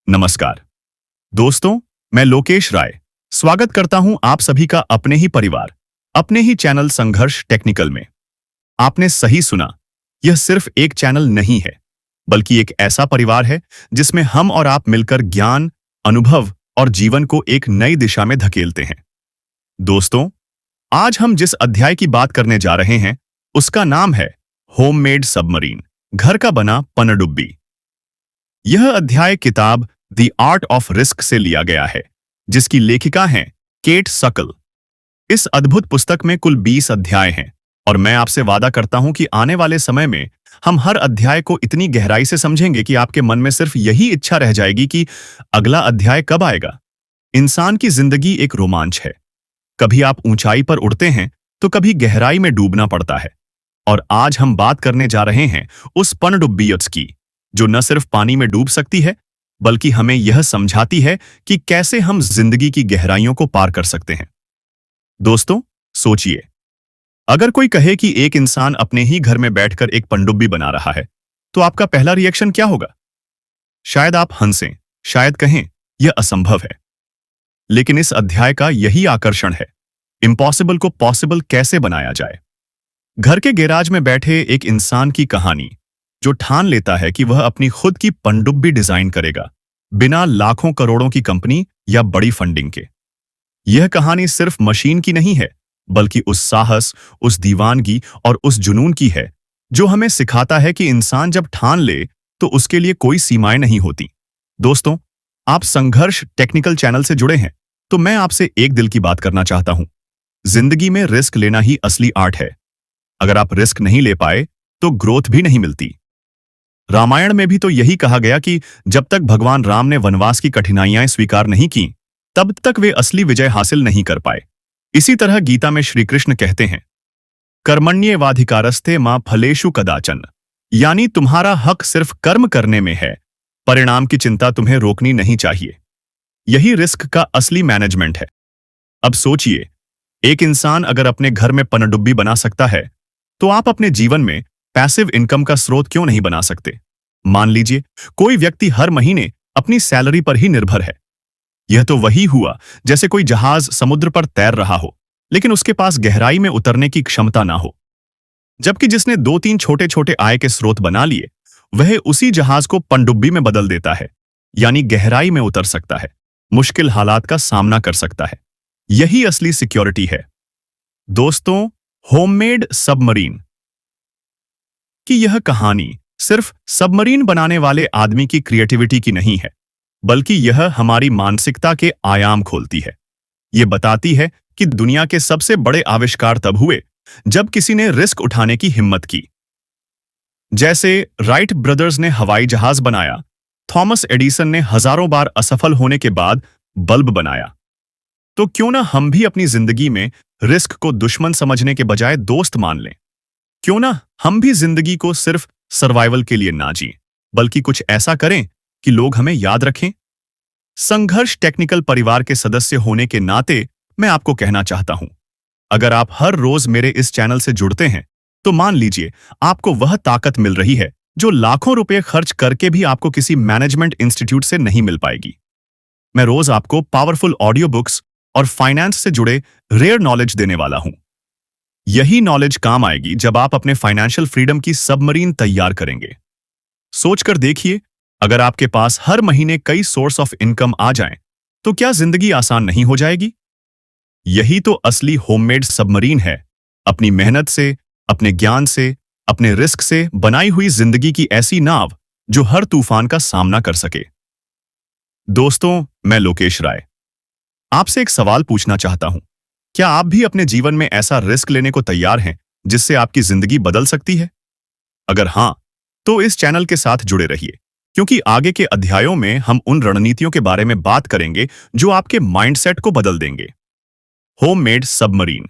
नमस्कार दोस्तों, मैं लोकेश राय स्वागत करता हूं आप सभी का अपने ही परिवार, अपने ही चैनल संघर्ष टेक्निकल में। आपने सही सुना, यह सिर्फ एक चैनल नहीं है, बल्कि एक ऐसा परिवार है जिसमें हम और आप मिलकर ज्ञान, अनुभव और जीवन को एक नई दिशा में धकेलते हैं। दोस्तों, आज हम जिस अध्याय की बात करने जा रहे हैं, उसका नाम है होममेड सबमरीन, घर का बना पनडुब्बी। यह अध्याय किताब द आर्ट ऑफ रिस्क से लिया गया है, जिसकी लेखिका हैं केट सकल। इस अद्भुत पुस्तक में कुल 20 अध्याय हैं और मैं आपसे वादा करता हूं कि आने वाले समय में हम हर अध्याय को इतनी गहराई से समझेंगे कि आपके मन में सिर्फ यही इच्छा रह जाएगी कि अगला अध्याय कब आएगा। इंसान की जिंदगी एक रोमांच है। कभी आप ऊंचाई पर उड़ते हैं तो कभी गहराई में डूबना पड़ता है। और आज हम बात करने जा रहे हैं उस पनडुब्बियत की, जो न सिर्फ पानी में डूब सकती है, बल्कि हमें यह समझाती है कि कैसे हम जिंदगी की गहराइयों को पार कर सकते हैं। दोस्तों, सोचिए, अगर कोई कहे कि एक इंसान अपने ही घर में बैठकर एक पनडुब्बी बना रहा है, तो आपका पहला रिएक्शन क्या होगा? शायद आप हंसें, शायद कहें यह असंभव है। लेकिन इस अध्याय का यही आकर्षण है, इम्पॉसिबल को पॉसिबल कैसे बनाया जाए। घर के गैराज में बैठे एक इंसान की कहानी, जो ठान लेता है कि वह अपनी खुद की पनडुब्बी डिजाइन करेगा, बिना लाखों करोड़ों की कंपनी या बड़ी फंडिंग के। यह कहानी सिर्फ मशीन की नहीं है, बल्कि उस साहस, उस दीवानगी और उस जुनून की है, जो हमें सिखाता है कि इंसान जब ठान ले तो उसके लिए कोई सीमाएं नहीं होती। दोस्तों, आप संघर्ष टेक्निकल चैनल से जुड़े हैं, तो मैं आपसे एक दिल की बात करना चाहता हूं। जिंदगी में रिस्क लेना ही असली आर्ट है। अगर आप रिस्क नहीं ले पाए तो ग्रोथ भी नहीं मिलती। रामायण में भी तो यही कहा गया कि जब तक भगवान राम ने वनवास की कठिनाइयां स्वीकार नहीं की, तब तक वे असली विजय हासिल नहीं कर पाए। इसी तरह गीता में श्री कृष्ण कहते हैं, कर्मण्येवाधिकारस्ते मा फलेषु कदाचन, यानी तुम्हारा हक सिर्फ कर्म करने में है, परिणाम की चिंता तुम्हें रोकनी नहीं चाहिए। यही रिस्क का असली मैनेजमेंट है। अब सोचिए, एक इंसान अगर अपने घर में पनडुब्बी बना सकता है, तो आप अपने जीवन में पैसिव इनकम का स्रोत क्यों नहीं बना सकते? मान लीजिए कोई व्यक्ति हर महीने अपनी सैलरी पर ही निर्भर है। यह तो वही हुआ जैसे कोई जहाज समुद्र पर तैर रहा हो, लेकिन उसके पास गहराई में उतरने की क्षमता ना हो। जबकि जिसने 2-3 छोटे छोटे आय के स्रोत बना लिए, वह उसी जहाज को पनडुब्बी में बदल देता है, यानी गहराई में उतर सकता है, मुश्किल हालात का सामना कर सकता है। यही असली सिक्योरिटी है। दोस्तों, होममेड सबमरीन कि यह कहानी सिर्फ सबमरीन बनाने वाले आदमी की क्रिएटिविटी की नहीं है, बल्कि यह हमारी मानसिकता के आयाम खोलती है। यह बताती है कि दुनिया के सबसे बड़े आविष्कार तब हुए जब किसी ने रिस्क उठाने की हिम्मत की। जैसे राइट ब्रदर्स ने हवाई जहाज बनाया, थॉमस एडिसन ने हजारों बार असफल होने के बाद बल्ब बनाया। तो क्यों ना हम भी अपनी जिंदगी में रिस्क को दुश्मन समझने के बजाय दोस्त मान लें? क्यों ना हम भी जिंदगी को सिर्फ सर्वाइवल के लिए ना जिएं, बल्कि कुछ ऐसा करें कि लोग हमें याद रखें? संघर्ष टेक्निकल परिवार के सदस्य होने के नाते मैं आपको कहना चाहता हूं, अगर आप हर रोज मेरे इस चैनल से जुड़ते हैं, तो मान लीजिए आपको वह ताकत मिल रही है जो लाखों रुपए खर्च करके भी आपको किसी मैनेजमेंट इंस्टीट्यूट से नहीं मिल पाएगी। मैं रोज आपको पावरफुल ऑडियो बुक्स और फाइनेंस से जुड़े रेयर नॉलेज देने वाला हूं। यही नॉलेज काम आएगी जब आप अपने फाइनेंशियल फ्रीडम की सबमरीन तैयार करेंगे। सोचकर देखिए, अगर आपके पास हर महीने कई सोर्स ऑफ इनकम आ जाएं, तो क्या जिंदगी आसान नहीं हो जाएगी? यही तो असली होममेड सबमरीन है, अपनी मेहनत से, अपने ज्ञान से, अपने रिस्क से बनाई हुई जिंदगी की ऐसी नाव जो हर तूफान का सामना कर सके। दोस्तों, मैं लोकेश राय आपसे एक सवाल पूछना चाहता हूं। क्या आप भी अपने जीवन में ऐसा रिस्क लेने को तैयार हैं जिससे आपकी जिंदगी बदल सकती है? अगर हां, तो इस चैनल के साथ जुड़े रहिए, क्योंकि आगे के अध्यायों में हम उन रणनीतियों के बारे में बात करेंगे जो आपके माइंडसेट को बदल देंगे। होममेड सबमरीन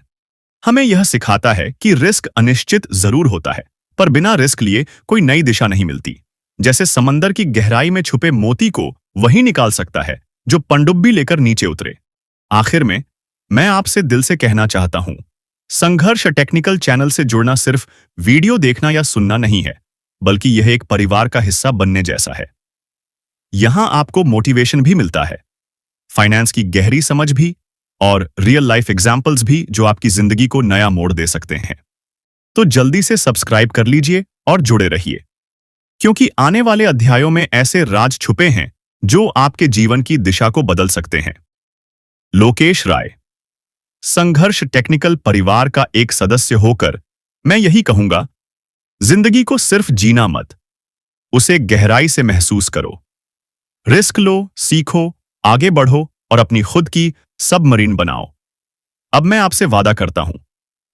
हमें यह सिखाता है कि रिस्क अनिश्चित जरूर होता है, पर बिना रिस्क लिए कोई नई दिशा नहीं मिलती। जैसे समंदर की गहराई में छुपे मोती को वही निकाल सकता है जो पनडुब्बी लेकर नीचे उतरे। आखिर में मैं आपसे दिल से कहना चाहता हूं, संघर्ष टेक्निकल चैनल से जुड़ना सिर्फ वीडियो देखना या सुनना नहीं है, बल्कि यह एक परिवार का हिस्सा बनने जैसा है। यहां आपको मोटिवेशन भी मिलता है, फाइनेंस की गहरी समझ भी और रियल लाइफ एग्जाम्पल्स भी जो आपकी जिंदगी को नया मोड़ दे सकते हैं। तो जल्दी से सब्सक्राइब कर लीजिए और जुड़े रहिए, क्योंकि आने वाले अध्यायों में ऐसे राज छुपे हैं जो आपके जीवन की दिशा को बदल सकते हैं। लोकेश राय। संघर्ष टेक्निकल परिवार का एक सदस्य होकर मैं यही कहूंगा, जिंदगी को सिर्फ जीना मत, उसे गहराई से महसूस करो। रिस्क लो, सीखो, आगे बढ़ो और अपनी खुद की सबमरीन बनाओ। अब मैं आपसे वादा करता हूं,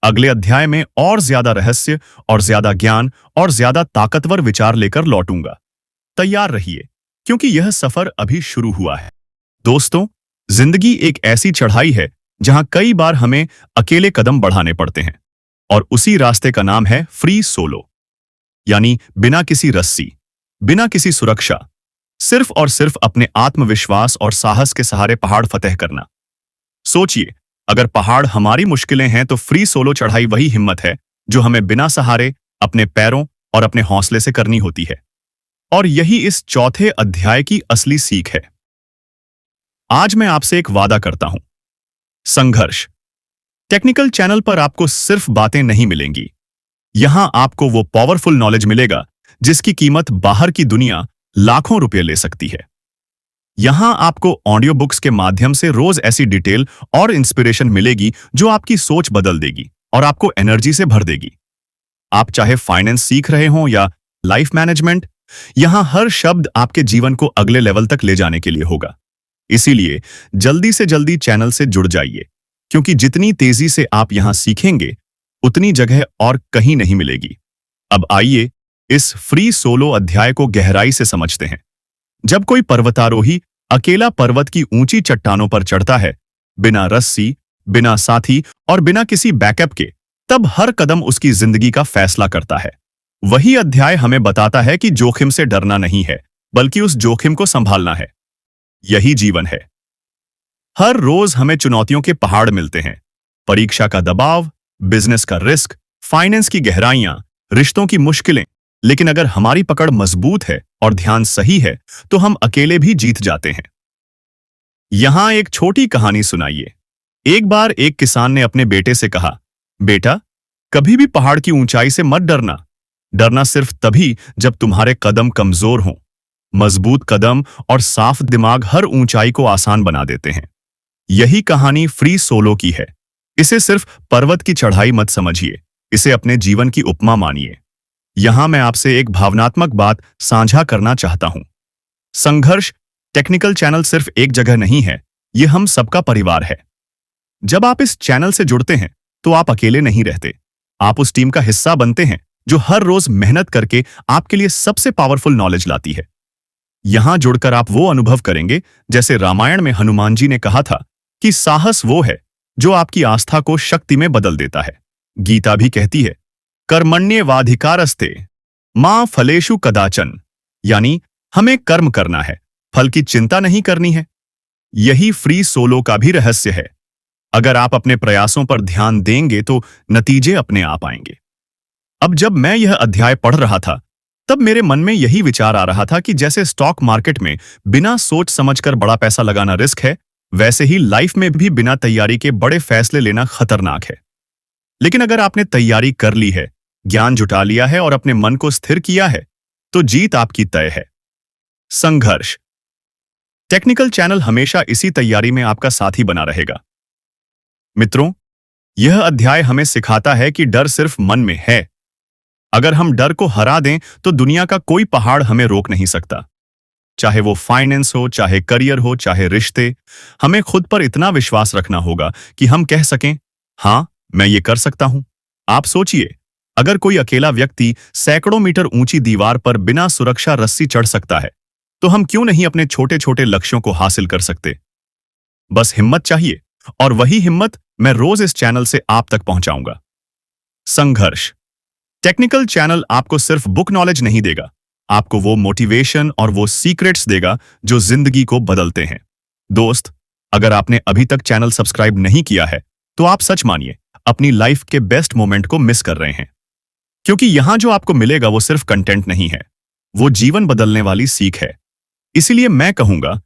अगले अध्याय में और ज्यादा रहस्य और ज्यादा ज्ञान और ज्यादा ताकतवर विचार लेकर लौटूंगा। तैयार रहिए, क्योंकि यह सफर अभी शुरू हुआ है। दोस्तों, जिंदगी एक ऐसी चढ़ाई है जहां कई बार हमें अकेले कदम बढ़ाने पड़ते हैं, और उसी रास्ते का नाम है फ्री सोलो, यानी बिना किसी रस्सी, बिना किसी सुरक्षा, सिर्फ और सिर्फ अपने आत्मविश्वास और साहस के सहारे पहाड़ फतेह करना। सोचिए, अगर पहाड़ हमारी मुश्किलें हैं तो फ्री सोलो चढ़ाई वही हिम्मत है जो हमें बिना सहारे अपने पैरों और अपने हौसले से करनी होती है। और यही इस चौथे अध्याय की असली सीख है। आज मैं आपसे एक वादा करता हूं, संघर्ष टेक्निकल चैनल पर आपको सिर्फ बातें नहीं मिलेंगी, यहां आपको वो पावरफुल नॉलेज मिलेगा जिसकी कीमत बाहर की दुनिया लाखों रुपए ले सकती है। यहां आपको ऑडियो बुक्स के माध्यम से रोज ऐसी डिटेल और इंस्पिरेशन मिलेगी जो आपकी सोच बदल देगी और आपको एनर्जी से भर देगी। आप चाहे फाइनेंस सीख रहे हो या लाइफ मैनेजमेंट, यहां हर शब्द आपके जीवन को अगले लेवल तक ले जाने के लिए होगा। इसीलिए जल्दी से जल्दी चैनल से जुड़ जाइए, क्योंकि जितनी तेजी से आप यहां सीखेंगे उतनी जगह और कहीं नहीं मिलेगी। अब आइए इस फ्री सोलो अध्याय को गहराई से समझते हैं। जब कोई पर्वतारोही अकेला पर्वत की ऊंची चट्टानों पर चढ़ता है, बिना रस्सी, बिना साथी और बिना किसी बैकअप के, तब हर कदम उसकी जिंदगी का फैसला करता है। वही अध्याय हमें बताता है कि जोखिम से डरना नहीं है, बल्कि उस जोखिम को संभालना है। यही जीवन है। हर रोज हमें चुनौतियों के पहाड़ मिलते हैं, परीक्षा का दबाव, बिजनेस का रिस्क, फाइनेंस की गहराइयां, रिश्तों की मुश्किलें। लेकिन अगर हमारी पकड़ मजबूत है और ध्यान सही है तो हम अकेले भी जीत जाते हैं। यहां एक छोटी कहानी सुनाइए। एक बार एक किसान ने अपने बेटे से कहा, बेटा, कभी भी पहाड़ की ऊंचाई से मत डरना। डरना सिर्फ तभी जब तुम्हारे कदम कमजोर हों। मजबूत कदम और साफ दिमाग हर ऊंचाई को आसान बना देते हैं। यही कहानी फ्री सोलो की है। इसे सिर्फ पर्वत की चढ़ाई मत समझिए, इसे अपने जीवन की उपमा मानिए। यहां मैं आपसे एक भावनात्मक बात साझा करना चाहता हूं। संघर्ष टेक्निकल चैनल सिर्फ एक जगह नहीं है, यह हम सबका परिवार है। जब आप इस चैनल से जुड़ते हैं तो आप अकेले नहीं रहते, आप उस टीम का हिस्सा बनते हैं जो हर रोज मेहनत करके आपके लिए सबसे पावरफुल नॉलेज लाती है। यहां जुड़कर आप वो अनुभव करेंगे जैसे रामायण में हनुमान जी ने कहा था कि साहस वो है जो आपकी आस्था को शक्ति में बदल देता है। गीता भी कहती है, कर्मण्येवाधिकारस्ते मां फलेषु कदाचन, यानी हमें कर्म करना है, फल की चिंता नहीं करनी है। यही फ्री सोलो का भी रहस्य है। अगर आप अपने प्रयासों पर ध्यान देंगे तो नतीजे अपने आप आएंगे। अब जब मैं यह अध्याय पढ़ रहा था तब मेरे मन में यही विचार आ रहा था कि जैसे स्टॉक मार्केट में बिना सोच समझकर बड़ा पैसा लगाना रिस्क है, वैसे ही लाइफ में भी बिना तैयारी के बड़े फैसले लेना खतरनाक है। लेकिन अगर आपने तैयारी कर ली है, ज्ञान जुटा लिया है और अपने मन को स्थिर किया है, तो जीत आपकी तय है। संघर्ष टेक्निकल चैनल हमेशा इसी तैयारी में आपका साथी बना रहेगा। मित्रों, यह अध्याय हमें सिखाता है कि डर सिर्फ मन में है। अगर हम डर को हरा दें तो दुनिया का कोई पहाड़ हमें रोक नहीं सकता। चाहे वो फाइनेंस हो, चाहे करियर हो, चाहे रिश्ते, हमें खुद पर इतना विश्वास रखना होगा कि हम कह सकें, हां, मैं ये कर सकता हूं। आप सोचिए, अगर कोई अकेला व्यक्ति सैकड़ों मीटर ऊंची दीवार पर बिना सुरक्षा रस्सी चढ़ सकता है, तो हम क्यों नहीं अपने छोटे छोटे लक्ष्यों को हासिल कर सकते। बस हिम्मत चाहिए, और वही हिम्मत मैं रोज इस चैनल से आप तक पहुंचाऊंगा। संघर्ष टेक्निकल चैनल आपको सिर्फ बुक नॉलेज नहीं देगा, आपको वो मोटिवेशन और वो सीक्रेट्स देगा जो जिंदगी को बदलते हैं। दोस्त, अगर आपने अभी तक चैनल सब्सक्राइब नहीं किया है तो आप सच मानिए अपनी लाइफ के बेस्ट मोमेंट को मिस कर रहे हैं। क्योंकि यहां जो आपको मिलेगा वो सिर्फ कंटेंट नहीं है, वो जीवन बदलने वाली सीख है। इसीलिए मैं कहूंगा,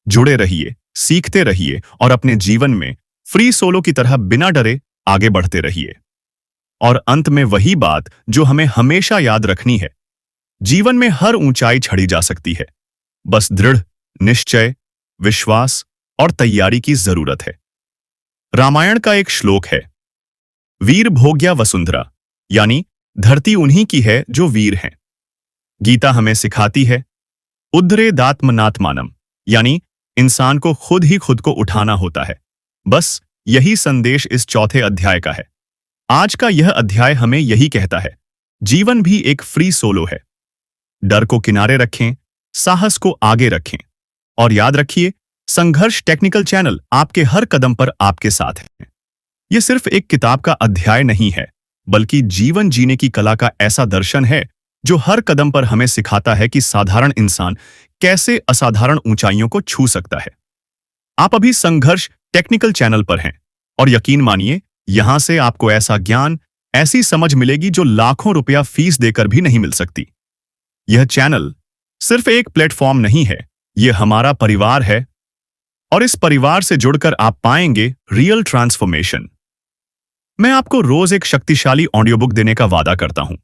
जुड़े रहिए, सीखते रहिए और अपने जीवन में फ्री सोलो की तरह बिना डरे आगे बढ़ते रहिए। और अंत में वही बात जो हमें हमेशा याद रखनी है, जीवन में हर ऊंचाई चढ़ी जा सकती है, बस दृढ़ निश्चय, विश्वास और तैयारी की जरूरत है। रामायण का एक श्लोक है, वीर भोग्या वसुंधरा, यानी धरती उन्हीं की है जो वीर हैं। गीता हमें सिखाती है, उद्धरेदात्मनात्मानम, यानी इंसान को खुद ही खुद को उठाना होता है। बस यही संदेश इस चौथे अध्याय का है। आज का यह अध्याय हमें यही कहता है, जीवन भी एक फ्री सोलो है। डर को किनारे रखें, साहस को आगे रखें और याद रखिए, संघर्ष टेक्निकल चैनल आपके हर कदम पर आपके साथ है। यह सिर्फ एक किताब का अध्याय नहीं है, बल्कि जीवन जीने की कला का ऐसा दर्शन है जो हर कदम पर हमें सिखाता है कि साधारण इंसान कैसे असाधारण ऊंचाइयों को छू सकता है। आप अभी संघर्ष टेक्निकल चैनल पर हैं और यकीन मानिए, यहां से आपको ऐसा ज्ञान, ऐसी समझ मिलेगी जो लाखों रुपया फीस देकर भी नहीं मिल सकती। यह चैनल सिर्फ एक प्लेटफॉर्म नहीं है, यह हमारा परिवार है और इस परिवार से जुड़कर आप पाएंगे रियल ट्रांसफॉर्मेशन। मैं आपको रोज एक शक्तिशाली ऑडियो बुक देने का वादा करता हूं।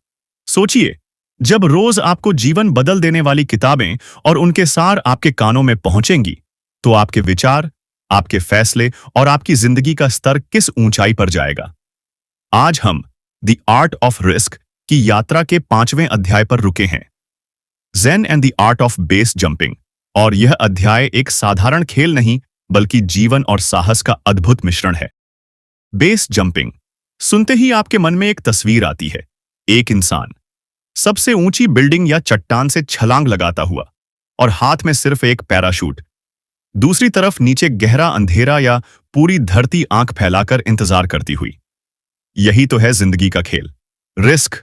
सोचिए, जब रोज आपको जीवन बदल देने वाली किताबें और उनके सार आपके कानों में पहुंचेंगी, तो आपके विचार, आपके फैसले और आपकी जिंदगी का स्तर किस ऊंचाई पर जाएगा। आज हम द आर्ट ऑफ रिस्क की यात्रा के 5वें अध्याय पर रुके हैं, Zen and the art of base jumping. और यह अध्याय एक साधारण खेल नहीं, बल्कि जीवन और साहस का अद्भुत मिश्रण है। बेस जंपिंग सुनते ही आपके मन में एक तस्वीर आती है, एक इंसान सबसे ऊंची बिल्डिंग या चट्टान से छलांग लगाता हुआ और हाथ में सिर्फ एक पैराशूट, दूसरी तरफ नीचे गहरा अंधेरा या पूरी धरती आंख फैलाकर इंतजार करती हुई। यही तो है जिंदगी का खेल, रिस्क।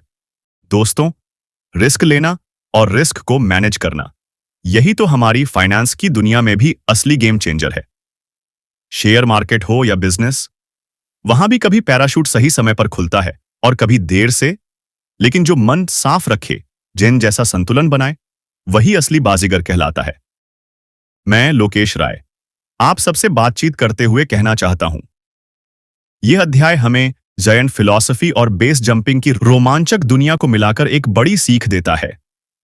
दोस्तों, रिस्क लेना और रिस्क को मैनेज करना, यही तो हमारी फाइनेंस की दुनिया में भी असली गेम चेंजर है। शेयर मार्केट हो या बिजनेस, वहां भी कभी पैराशूट सही समय पर खुलता है और कभी देर से, लेकिन जो मन साफ रखे, जिन जैसा संतुलन बनाए, वही असली बाजीगर कहलाता है। मैं लोकेश राय आप सबसे बातचीत करते हुए कहना चाहता हूं, यह अध्याय हमें जायंट फिलॉसफी और बेस जंपिंग की रोमांचक दुनिया को मिलाकर एक बड़ी सीख देता है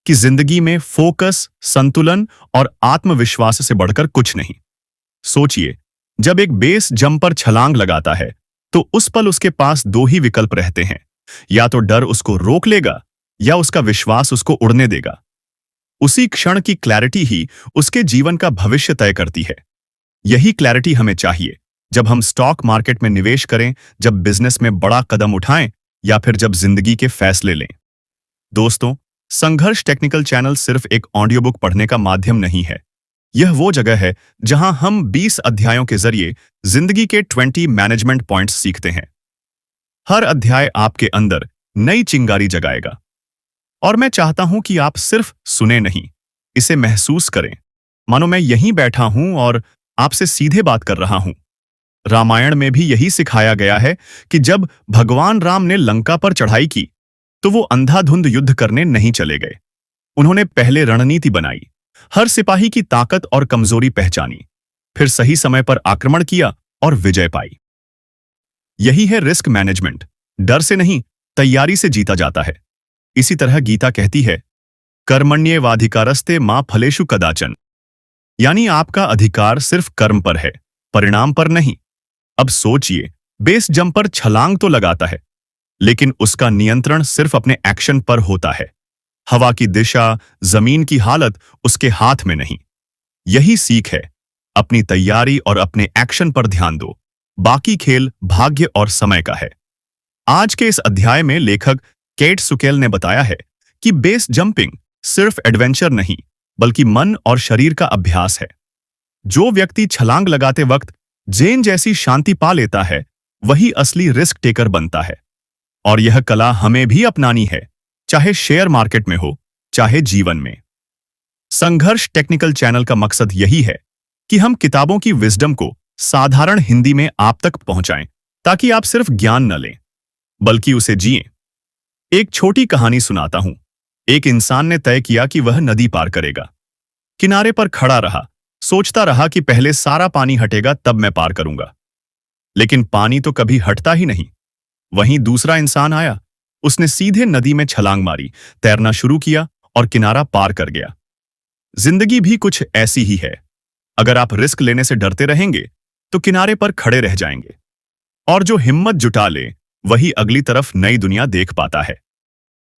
कि जिंदगी में फोकस, संतुलन और आत्मविश्वास से बढ़कर कुछ नहीं। सोचिए, जब एक बेस जंपर छलांग लगाता है तो उस पल उसके पास दो ही विकल्प रहते हैं, या तो डर उसको रोक लेगा या उसका विश्वास उसको उड़ने देगा। उसी क्षण की क्लैरिटी ही उसके जीवन का भविष्य तय करती है। यही क्लैरिटी हमें चाहिए जब हम स्टॉक मार्केट में निवेश करें, जब बिजनेस में बड़ा कदम उठाएं या फिर जब जिंदगी के फैसले लें। दोस्तों, संघर्ष टेक्निकल चैनल सिर्फ एक ऑडियो बुक पढ़ने का माध्यम नहीं है। यह वो जगह है जहां हम 20 अध्यायों के जरिए जिंदगी के 20 मैनेजमेंट पॉइंट्स सीखते हैं। हर अध्याय आपके अंदर नई चिंगारी जगाएगा और मैं चाहता हूं कि आप सिर्फ सुने नहीं, इसे महसूस करें, मानो मैं यहीं बैठा हूं और आपसे सीधे बात कर रहा हूं। रामायण में भी यही सिखाया गया है कि जब भगवान राम ने लंका पर चढ़ाई की तो वो अंधाधुंध युद्ध करने नहीं चले गए। उन्होंने पहले रणनीति बनाई, हर सिपाही की ताकत और कमजोरी पहचानी, फिर सही समय पर आक्रमण किया और विजय पाई। यही है रिस्क मैनेजमेंट। डर से नहीं, तैयारी से जीता जाता है। इसी तरह गीता कहती है, कर्मण्येवाधिकारस्ते मा फलेषु कदाचन, यानी आपका अधिकार सिर्फ कर्म पर है, परिणाम पर नहीं। अब सोचिए, बेस जंपर छलांग तो लगाता है, लेकिन उसका नियंत्रण सिर्फ अपने एक्शन पर होता है। हवा की दिशा, जमीन की हालत उसके हाथ में नहीं। यही सीख है, अपनी तैयारी और अपने एक्शन पर ध्यान दो, बाकी खेल भाग्य और समय का है। आज के इस अध्याय में लेखक केट सुकेल ने बताया है कि बेस जंपिंग सिर्फ एडवेंचर नहीं, बल्कि मन और शरीर का अभ्यास है। जो व्यक्ति छलांग लगाते वक्त जेन जैसी शांति पा लेता है, वही असली रिस्क टेकर बनता है। और यह कला हमें भी अपनानी है, चाहे शेयर मार्केट में हो, चाहे जीवन में। संघर्ष टेक्निकल चैनल का मकसद यही है कि हम किताबों की विजडम को साधारण हिंदी में आप तक पहुंचाएं, ताकि आप सिर्फ ज्ञान न लें, बल्कि उसे जिएं। एक छोटी कहानी सुनाता हूं। एक इंसान ने तय किया कि वह नदी पार करेगा। किनारे पर खड़ा रहा, सोचता रहा कि पहले सारा पानी हटेगा तब मैं पार करूंगा। लेकिन पानी तो कभी हटता ही नहीं। वहीं दूसरा इंसान आया, उसने सीधे नदी में छलांग मारी, तैरना शुरू किया और किनारा पार कर गया। जिंदगी भी कुछ ऐसी ही है। अगर आप रिस्क लेने से डरते रहेंगे तो किनारे पर खड़े रह जाएंगे, और जो हिम्मत जुटा ले वही अगली तरफ नई दुनिया देख पाता है।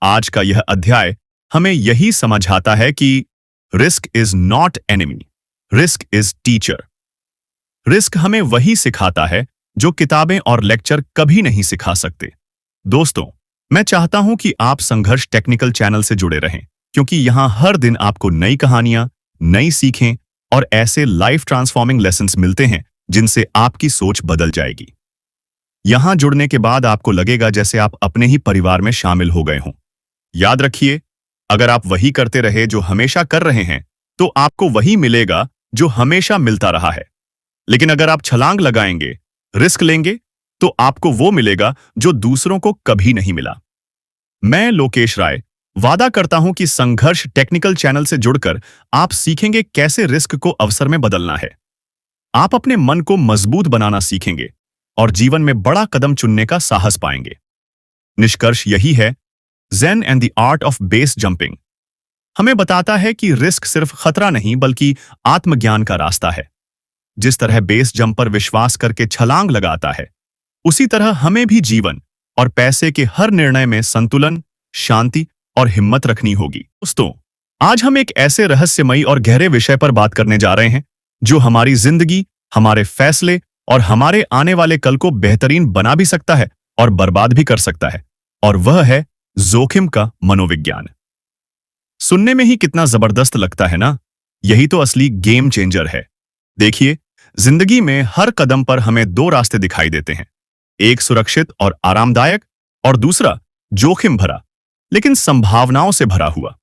आज का यह अध्याय हमें यही समझाता है कि risk is not enemy, risk is teacher. Risk हमें वही सिखाता है जो किताबें और लेक्चर कभी नहीं सिखा सकते। दोस्तों, मैं चाहता हूं कि आप संघर्ष टेक्निकल चैनल से जुड़े रहें, क्योंकि यहां हर दिन आपको नई कहानियां, नई सीखें और ऐसे लाइफ ट्रांसफॉर्मिंग लेसन्स मिलते हैं जिनसे आपकी सोच बदल जाएगी। यहां जुड़ने के बाद आपको लगेगा जैसे आप अपने ही परिवार में शामिल हो गए हों। याद रखिए, अगर आप वही करते रहे जो हमेशा कर रहे हैं तो आपको वही मिलेगा जो हमेशा मिलता रहा है। लेकिन अगर आप छलांग लगाएंगे, रिस्क लेंगे, तो आपको वो मिलेगा जो दूसरों को कभी नहीं मिला। मैं लोकेश राय वादा करता हूं कि संघर्ष टेक्निकल चैनल से जुड़कर आप सीखेंगे कैसे रिस्क को अवसर में बदलना है। आप अपने मन को मजबूत बनाना सीखेंगे और जीवन में बड़ा कदम चुनने का साहस पाएंगे। निष्कर्ष यही है, Zen and the art of base jumping हमें बताता है कि रिस्क सिर्फ खतरा नहीं बल्कि आत्मज्ञान का रास्ता है। जिस तरह बेस जंपर विश्वास करके छलांग लगाता है, उसी तरह हमें भी जीवन और पैसे के हर निर्णय में संतुलन, शांति और हिम्मत रखनी होगी। दोस्तों, आज हम एक ऐसे रहस्यमयी और गहरे विषय पर बात करने जा रहे हैं जो हमारी जिंदगी, हमारे फैसले और हमारे आने वाले कल को बेहतरीन बना भी सकता है और बर्बाद भी कर सकता है, और वह है जोखिम का मनोविज्ञान। सुनने में ही कितना जबरदस्त लगता है ना? यही तो असली गेम चेंजर है। देखिए, जिंदगी में हर कदम पर हमें दो रास्ते दिखाई देते हैं, एक सुरक्षित और आरामदायक और दूसरा जोखिम भरा लेकिन संभावनाओं से भरा हुआ।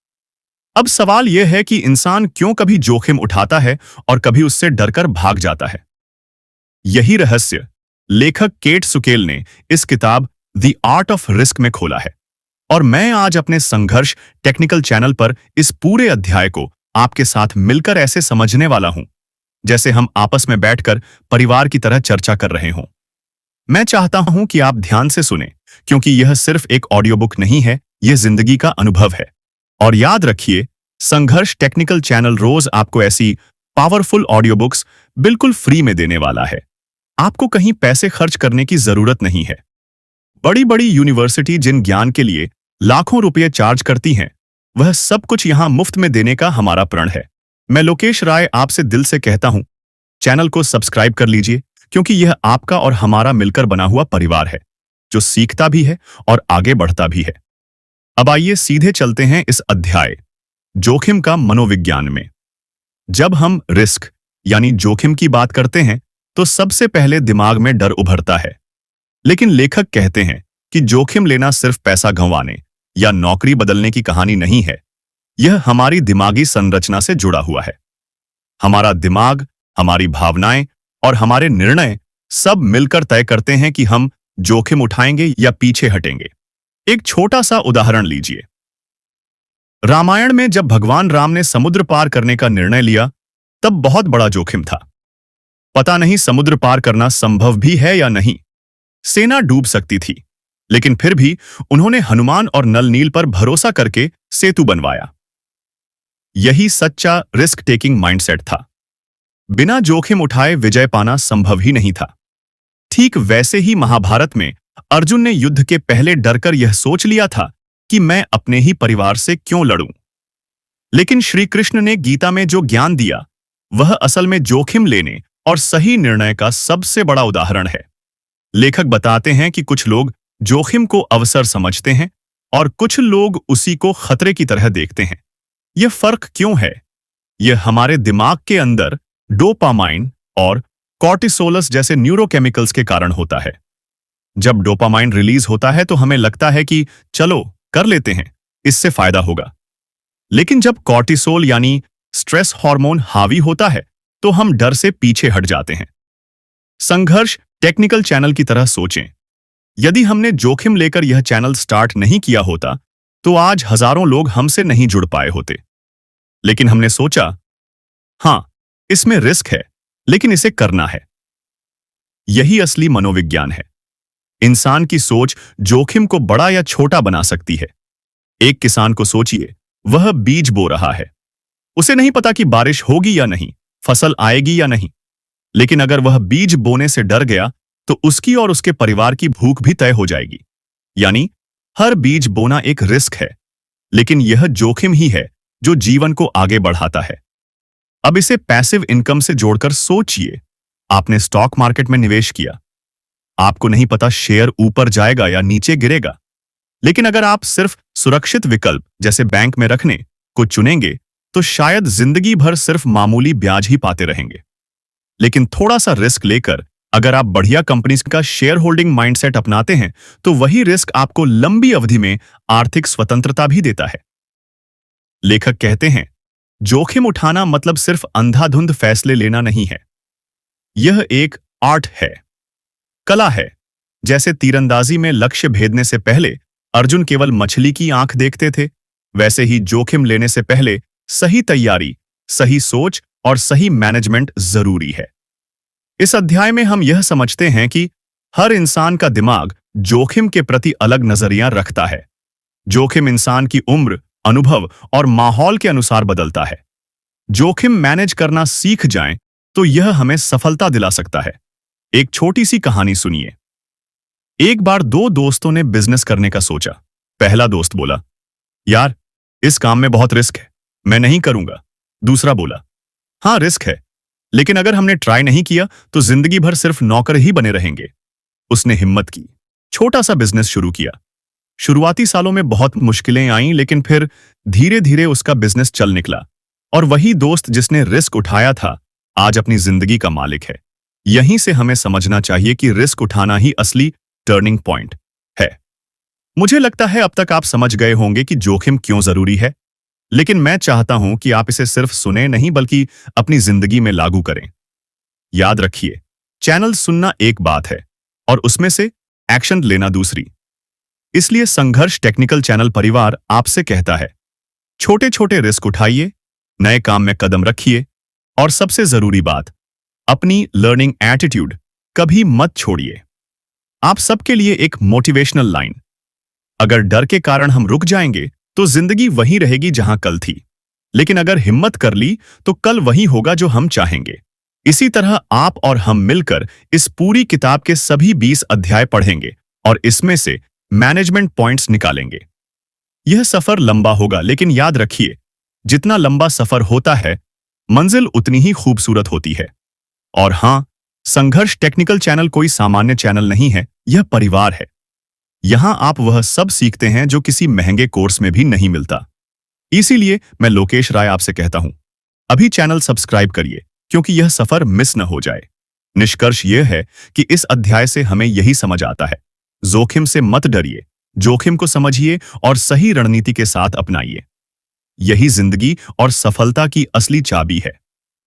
अब सवाल यह है कि इंसान क्यों कभी जोखिम उठाता है और कभी उससे डरकर भाग जाता है। यही रहस्य लेखक केट सुकेल ने इस किताब द आर्ट ऑफ रिस्क में खोला है, और मैं आज अपने संघर्ष टेक्निकल चैनल पर इस पूरे अध्याय को आपके साथ मिलकर ऐसे समझने वाला हूं जैसे हम आपस में बैठकर परिवार की तरह चर्चा कर रहे हों। मैं चाहता हूं कि आप ध्यान से सुनें, क्योंकि यह सिर्फ एक ऑडियो बुक नहीं है, यह जिंदगी का अनुभव है। और याद रखिए, संघर्ष टेक्निकल चैनल रोज आपको ऐसी पावरफुल ऑडियो बुक्स बिल्कुल फ्री में देने वाला है। आपको कहीं पैसे खर्च करने की जरूरत नहीं है। बड़ी बड़ी यूनिवर्सिटी जिन ज्ञान के लिए लाखों रुपए चार्ज करती हैं, वह सब कुछ यहां मुफ्त में देने का हमारा प्रण है। मैं लोकेश राय आपसे दिल से कहता हूं, चैनल को सब्सक्राइब कर लीजिए, क्योंकि यह आपका और हमारा मिलकर बना हुआ परिवार है जो सीखता भी है और आगे बढ़ता भी है। अब आइए सीधे चलते हैं इस अध्याय जोखिम का मनोविज्ञान में। जब हम रिस्क यानी जोखिम की बात करते हैं तो सबसे पहले दिमाग में डर उभरता है। लेकिन लेखक कहते हैं कि जोखिम लेना सिर्फ पैसा गंवाने या नौकरी बदलने की कहानी नहीं है। यह हमारी दिमागी संरचना से जुड़ा हुआ है। हमारा दिमाग, हमारी भावनाएं और हमारे निर्णय सब मिलकर तय करते हैं कि हम जोखिम उठाएंगे या पीछे हटेंगे। एक छोटा सा उदाहरण लीजिए। रामायण में जब भगवान राम ने समुद्र पार करने का निर्णय लिया, तब बहुत बड़ा जोखिम था। पता नहीं समुद्र पार करना संभव भी है या नहीं। सेना डूब सकती थी, लेकिन फिर भी उन्होंने हनुमान और नल नील पर भरोसा करके सेतु बनवाया। यही सच्चा रिस्क टेकिंग माइंडसेट था। बिना जोखिम उठाए विजय पाना संभव ही नहीं था। ठीक वैसे ही महाभारत में अर्जुन ने युद्ध के पहले डरकर यह सोच लिया था कि मैं अपने ही परिवार से क्यों लड़ूं। लेकिन श्री कृष्ण ने गीता में जो ज्ञान दिया, वह असल में जोखिम लेने और सही निर्णय का सबसे बड़ा उदाहरण है। लेखक बताते हैं कि कुछ लोग जोखिम को अवसर समझते हैं और कुछ लोग उसी को खतरे की तरह देखते हैं। यह फर्क क्यों है? यह हमारे दिमाग के अंदर डोपामाइन और कॉर्टिसोलस जैसे न्यूरोकेमिकल्स के कारण होता है। जब डोपामाइन रिलीज होता है तो हमें लगता है कि चलो कर लेते हैं, इससे फायदा होगा। लेकिन जब कॉर्टिसोल यानी स्ट्रेस हार्मोन हावी होता है तो हम डर से पीछे हट जाते हैं। संघर्ष टेक्निकल चैनल की तरह सोचें। यदि हमने जोखिम लेकर यह चैनल स्टार्ट नहीं किया होता तो आज हजारों लोग हमसे नहीं जुड़ पाए होते। लेकिन हमने सोचा, हां, इसमें रिस्क है, लेकिन इसे करना है। यही असली मनोविज्ञान है। इंसान की सोच जोखिम को बड़ा या छोटा बना सकती है। एक किसान को सोचिए, वह बीज बो रहा है। उसे नहीं पता कि बारिश होगी या नहीं, फसल आएगी या नहीं। लेकिन अगर वह बीज बोने से डर गया, तो उसकी और उसके परिवार की भूख भी तय हो जाएगी। यानी हर बीज बोना एक रिस्क है, लेकिन यह जोखिम ही है जो जीवन को आगे बढ़ाता है। अब इसे पैसिव इनकम से जोड़कर सोचिए। आपने स्टॉक मार्केट में निवेश किया। आपको नहीं पता शेयर ऊपर जाएगा या नीचे गिरेगा। लेकिन अगर आप सिर्फ सुरक्षित विकल्प जैसे बैंक में रखने को चुनेंगे, तो शायद जिंदगी भर सिर्फ मामूली ब्याज ही पाते रहेंगे। लेकिन थोड़ा सा रिस्क लेकर अगर आप बढ़िया कंपनीज का शेयर होल्डिंग माइंडसेट अपनाते हैं, तो वही रिस्क आपको लंबी अवधि में आर्थिक स्वतंत्रता भी देता है। लेखक कहते हैं, जोखिम उठाना मतलब सिर्फ अंधाधुंध फैसले लेना नहीं है। यह एक आर्ट है, कला है। जैसे तीरंदाजी में लक्ष्य भेदने से पहले अर्जुन केवल मछली की आंख देखते थे, वैसे ही जोखिम लेने से पहले सही तैयारी, सही सोच और सही मैनेजमेंट जरूरी है। इस अध्याय में हम यह समझते हैं कि हर इंसान का दिमाग जोखिम के प्रति अलग नजरिया रखता है। जोखिम इंसान की उम्र, अनुभव और माहौल के अनुसार बदलता है। जोखिम मैनेज करना सीख जाएं, तो यह हमें सफलता दिला सकता है। एक छोटी सी कहानी सुनिए। एक बार दो दोस्तों ने बिजनेस करने का सोचा। पहला दोस्त बोला, यार, इस काम में बहुत रिस्क है, मैं नहीं करूंगा। दूसरा बोला, हाँ रिस्क है, लेकिन अगर हमने ट्राई नहीं किया तो जिंदगी भर सिर्फ नौकर ही बने रहेंगे। उसने हिम्मत की, छोटा सा बिजनेस शुरू किया। शुरुआती सालों में बहुत मुश्किलें आईं, लेकिन फिर धीरे धीरे उसका बिजनेस चल निकला। और वही दोस्त जिसने रिस्क उठाया था, आज अपनी जिंदगी का मालिक है। यहीं से हमें समझना चाहिए कि रिस्क उठाना ही असली टर्निंग पॉइंट है। मुझे लगता है अब तक आप समझ गए होंगे कि जोखिम क्यों जरूरी है, लेकिन मैं चाहता हूं कि आप इसे सिर्फ सुने नहीं बल्कि अपनी जिंदगी में लागू करें। याद रखिए, चैनल सुनना एक बात है और उसमें से एक्शन लेना दूसरी। इसलिए संघर्ष टेक्निकल चैनल परिवार आपसे कहता है, छोटे छोटे रिस्क उठाइए, नए काम में कदम रखिए और सबसे जरूरी बात, अपनी लर्निंग एटीट्यूड कभी मत छोड़िए। आप सबके लिए एक मोटिवेशनल लाइन, अगर डर के कारण हम रुक जाएंगे तो जिंदगी वही रहेगी जहां कल थी, लेकिन अगर हिम्मत कर ली तो कल वही होगा जो हम चाहेंगे। इसी तरह आप और हम मिलकर इस पूरी किताब के सभी 20 अध्याय पढ़ेंगे और इसमें से मैनेजमेंट पॉइंट्स निकालेंगे। यह सफर लंबा होगा, लेकिन याद रखिए, जितना लंबा सफर होता है, मंजिल उतनी ही खूबसूरत होती है। और हां, संघर्ष टेक्निकल चैनल कोई सामान्य चैनल नहीं है, यह परिवार है। यहां आप वह सब सीखते हैं जो किसी महंगे कोर्स में भी नहीं मिलता। इसीलिए मैं लोकेश राय आपसे कहता हूं, अभी चैनल सब्सक्राइब करिए, क्योंकि यह सफर मिस न हो जाए। निष्कर्ष यह है कि इस अध्याय से हमें यही समझ आता है, जोखिम से मत डरिए, जोखिम को समझिए और सही रणनीति के साथ अपनाइए। यही जिंदगी और सफलता की असली चाबी है।